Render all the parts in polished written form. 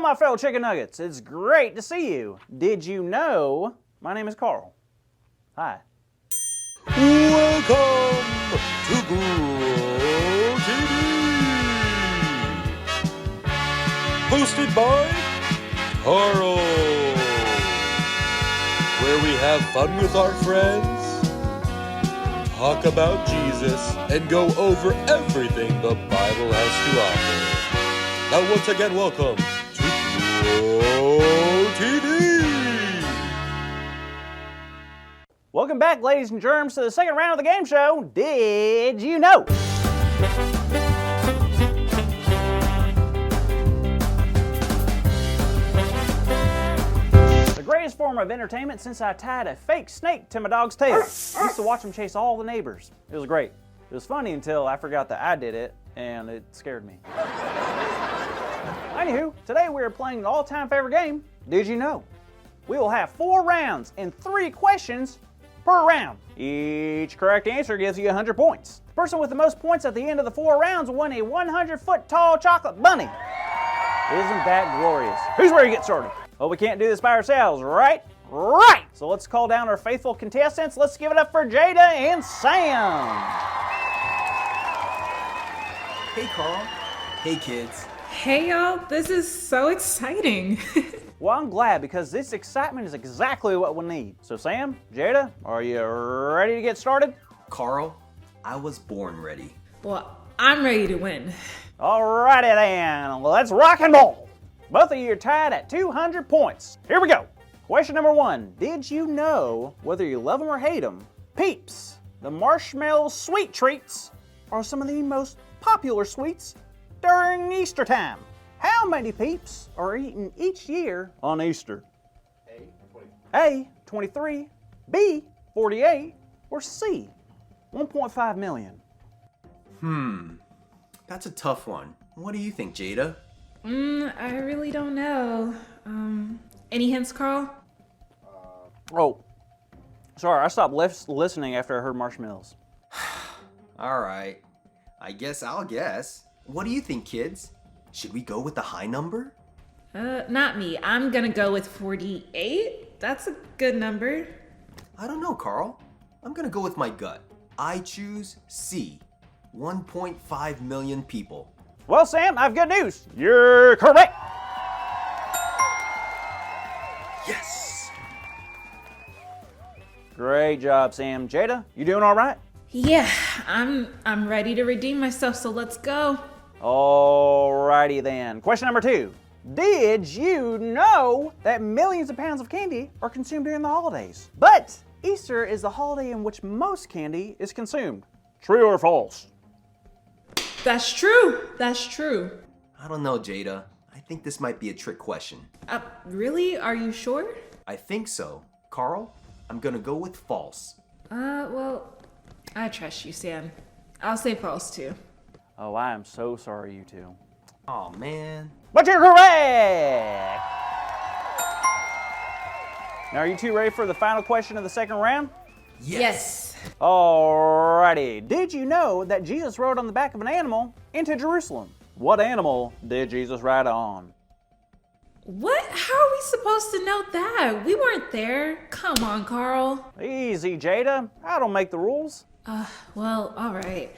my fellow chicken nuggets. It's great to see you. Did you know my name is Carl? Hi. Welcome to Grow TV, hosted by Carl, where we have fun with our friends, talk about Jesus, and go over everything the Bible has to offer. Now, once again, welcome to Grow TV. Welcome back, ladies and germs, to the second round of the game show. Did you know? The greatest form of entertainment since I tied a fake snake to my dog's tail. I used to watch him chase all the neighbors. It was great. It was funny until I forgot that I did it, and it scared me. Anywho, today we are playing the all-time favorite game, Did You Know? We will have 4 rounds and 3 questions per round. Each correct answer gives you 100 points. The person with the most points at the end of the 4 rounds will win a 100-foot tall chocolate bunny. Isn't that glorious? Who's ready to get started? Well, we can't do this by ourselves, right? Right! So let's call down our faithful contestants. Let's give it up for Jada and Sam. Hey, Carl. Hey, kids. Hey y'all, this is so exciting. Well, I'm glad because this excitement is exactly what we need. So Sam, Jada, are you ready to get started? Carl, I was born ready. Well, I'm ready to win. Alrighty then, let's rock and roll. Both of you are tied at 200 points. Here we go. Question number 1. Did you know, whether you love them or hate them, Peeps, the marshmallow sweet treats, are some of the most popular sweets during Easter time? How many Peeps are eaten each year on Easter? A, 23, B, 48, or C, 1.5 million? That's a tough one. What do you think, Jada? I really don't know. Any hints, Carl? Oh, sorry, I stopped listening after I heard marshmallows. All right. I guess I'll guess. What do you think, kids? Should we go with the high number? Not me. I'm gonna go with 48. That's a good number. I don't know, Carl. I'm gonna go with my gut. I choose C. 1.5 million people. Well, Sam, I have good news. You're correct. Yes! Great job, Sam. Jada, you doing all right? Yeah, I'm ready to redeem myself, so let's go. Alrighty then. Question number 2. Did you know that millions of pounds of candy are consumed during the holidays? But Easter is the holiday in which most candy is consumed. True or false? That's true. That's true. I don't know, Jada. I think this might be a trick question. Really? Are you sure? I think so. Carl, I'm gonna go with false. Well, I trust you, Sam. I'll say false too. Oh, I am so sorry, you two. Aw, man. But you're correct! Now, are you two ready for the final question of the second round? Yes. Alrighty. Did you know that Jesus rode on the back of an animal into Jerusalem? What animal did Jesus ride on? What? How are we supposed to know that? We weren't there. Come on, Carl. Easy, Jada. I don't make the rules. Well, all right.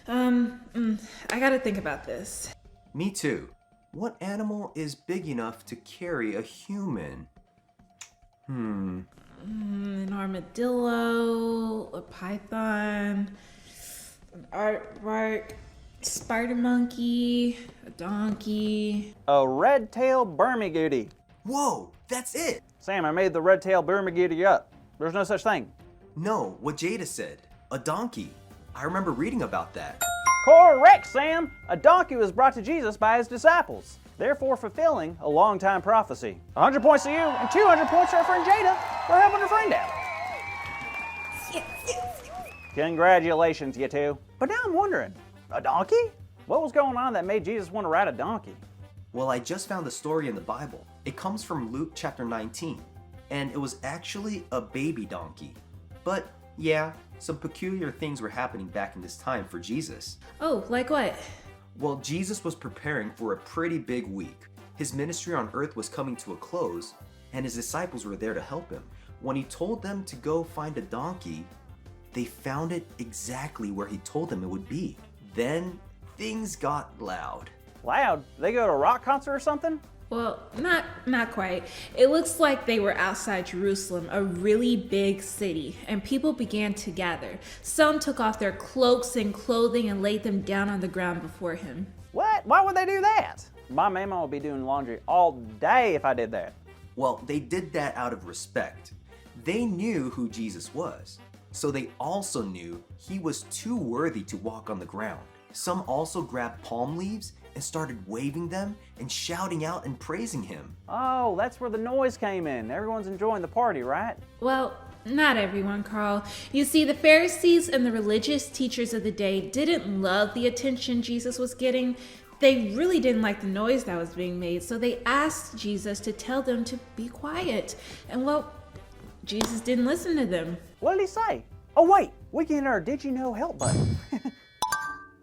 I gotta think about this. Me too. What animal is big enough to carry a human? An armadillo, a python, an aardvark, spider monkey, a donkey. A red-tailed Burmagooty. Whoa, that's it! Sam, I made the red-tailed Burmagooty up. There's no such thing. No, what Jada said. A donkey. I remember reading about that. Correct, Sam. A donkey was brought to Jesus by his disciples, therefore fulfilling a long-time prophecy. 100 points to you, and 200 points to our friend Jada for helping her friend out. Congratulations, you two. But now I'm wondering, a donkey? What was going on that made Jesus want to ride a donkey? Well, I just found the story in the Bible. It comes from Luke chapter 19, and it was actually a baby donkey. But yeah, some peculiar things were happening back in this time for Jesus. Oh, like what? Well, Jesus was preparing for a pretty big week. His ministry on earth was coming to a close, and his disciples were there to help him. When he told them to go find a donkey, they found it exactly where he told them it would be. Then things got loud. Loud? They go to a rock concert or something? Well, not quite. It looks like they were outside Jerusalem, a really big city, and people began to gather. Some took off their cloaks and clothing and laid them down on the ground before him. What? Why would they do that? My mama would be doing laundry all day if I did that. Well, they did that out of respect. They knew who Jesus was, so they also knew he was too worthy to walk on the ground. Some also grabbed palm leaves and started waving them and shouting out and praising him. Oh, that's where the noise came in. Everyone's enjoying the party, right? Well, not everyone, Carl. You see, the Pharisees and the religious teachers of the day didn't love the attention Jesus was getting. They really didn't like the noise that was being made, so they asked Jesus to tell them to be quiet. And well, Jesus didn't listen to them. What did he say? Oh wait, we can hit our did you know help button.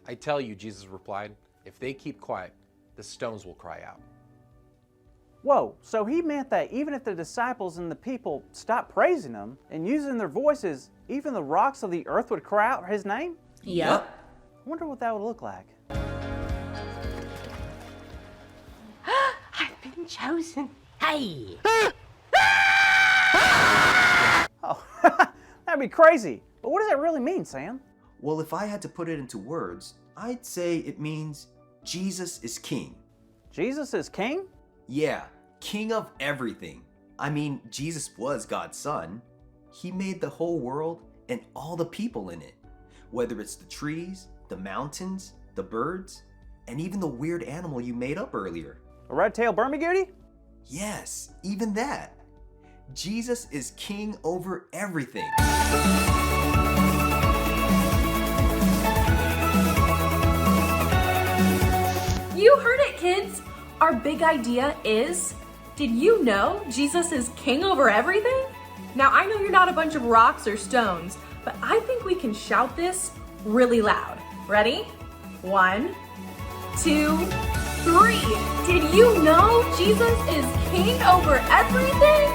I tell you, Jesus replied, if they keep quiet, the stones will cry out. Whoa, so he meant that even if the disciples and the people stopped praising him and using their voices, even the rocks of the earth would cry out his name? Yep. I wonder what that would look like. I've been chosen. Hey! Oh, that'd be crazy. But what does that really mean, Sam? Well, if I had to put it into words, I'd say it means Jesus is king. Jesus is king? Yeah, king of everything. I mean, Jesus was God's son. He made the whole world and all the people in it. Whether it's the trees, the mountains, the birds, and even the weird animal you made up earlier. A red-tailed Burmagooty? Yes, even that. Jesus is king over everything. You heard it, kids! Our big idea is, did you know Jesus is king over everything? Now, I know you're not a bunch of rocks or stones, but I think we can shout this really loud. Ready? 1, 2, 3. Did you know Jesus is king over everything?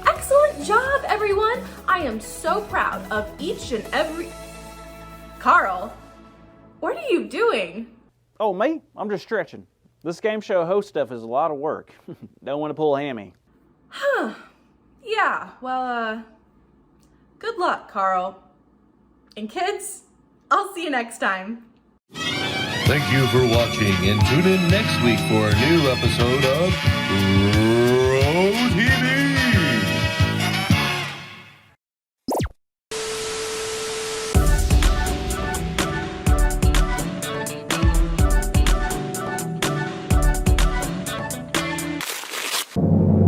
Excellent job, everyone! I am so proud of each and every... Carl, what are you doing? Oh, me? I'm just stretching. This game show host stuff is a lot of work. Don't want to pull a hammy. Yeah, well, good luck, Carl. And kids, I'll see you next time. Thank you for watching, and tune in next week for a new episode of Pro TV.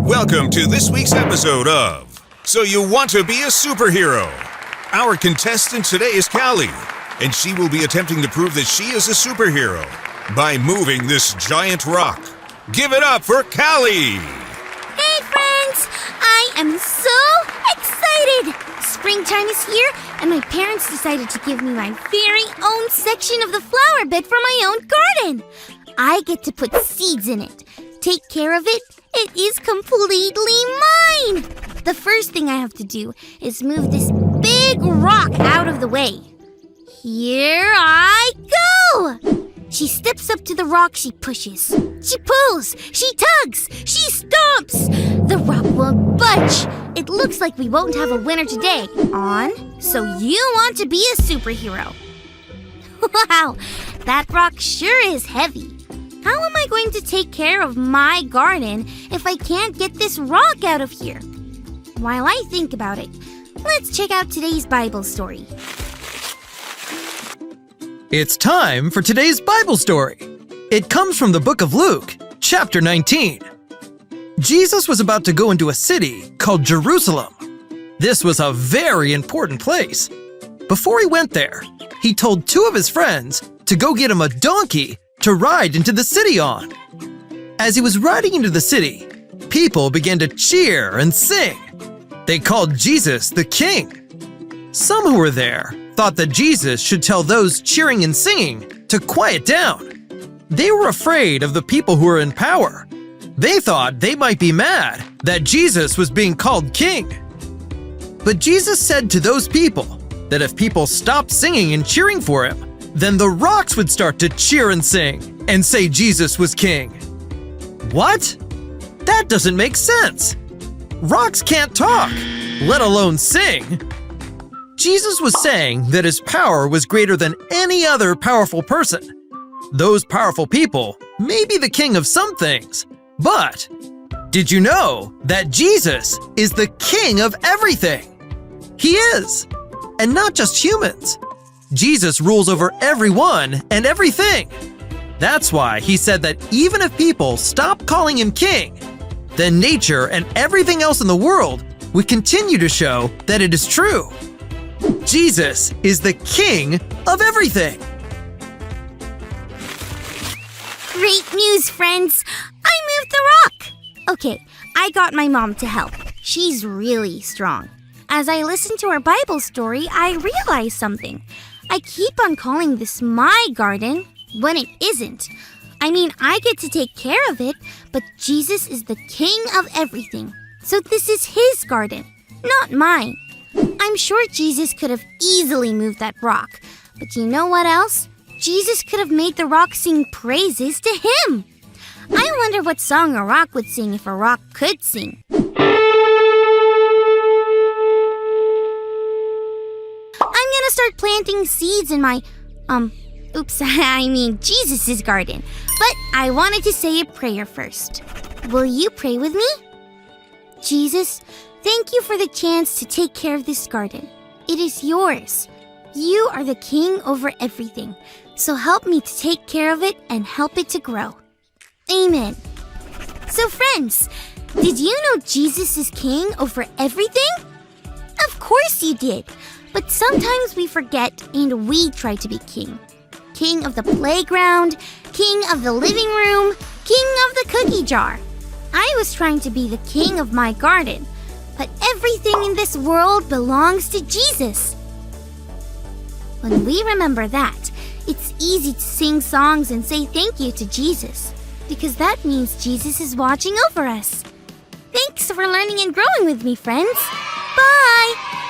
Welcome to this week's episode of So You Want to Be a Superhero. Our contestant today is Callie, and she will be attempting to prove that she is a superhero by moving this giant rock. Give it up for Callie! Hey friends! I am so excited! Springtime is here, and my parents decided to give me my very own section of the flower bed for my own garden. I get to put seeds in it, take care of it. It is completely mine! The first thing I have to do is move this big rock out of the way. Here I go! She steps up to the rock, she pushes. She pulls, she tugs, she stomps. The rock won't budge. It looks like we won't have a winner today. On, so you want to be a superhero. Wow, that rock sure is heavy. How am I going to take care of my garden if I can't get this rock out of here? While I think about it, let's check out today's Bible story. It's time for today's Bible story. It comes from the book of Luke, chapter 19. Jesus was about to go into a city called Jerusalem. This was a very important place. Before he went there, he told two of his friends to go get him a donkey to ride into the city on. As he was riding into the city, people began to cheer and sing. They called Jesus the King. Some who were there thought that Jesus should tell those cheering and singing to quiet down. They were afraid of the people who were in power. They thought they might be mad that Jesus was being called king. But Jesus said to those people that if people stopped singing and cheering for him, then the rocks would start to cheer and sing and say Jesus was king. What? That doesn't make sense. Rocks can't talk, let alone sing. Jesus was saying that his power was greater than any other powerful person. Those powerful people may be the king of some things, but did you know that Jesus is the king of everything? He is, and not just humans. Jesus rules over everyone and everything. That's why he said that even if people stop calling him king, then nature and everything else in the world would continue to show that it is true. Jesus is the king of everything. Great news, friends! I moved the rock! Okay, I got my mom to help. She's really strong. As I listened to our Bible story, I realized something. I keep on calling this my garden when it isn't. I mean, I get to take care of it, but Jesus is the king of everything. So this is his garden, not mine. I'm sure Jesus could have easily moved that rock. But you know what else? Jesus could have made the rock sing praises to him. I wonder what song a rock would sing if a rock could sing. I'm gonna start planting seeds in my, Jesus' garden. But I wanted to say a prayer first. Will you pray with me? Jesus, thank you for the chance to take care of this garden. It is yours. You are the king over everything. So help me to take care of it and help it to grow. Amen. So friends, did you know Jesus is king over everything? Of course you did. But sometimes we forget and we try to be king. King of the playground, king of the living room, king of the cookie jar. I was trying to be the king of my garden, but everything in this world belongs to Jesus. When we remember that, it's easy to sing songs and say thank you to Jesus, because that means Jesus is watching over us. Thanks for learning and growing with me, friends. Bye!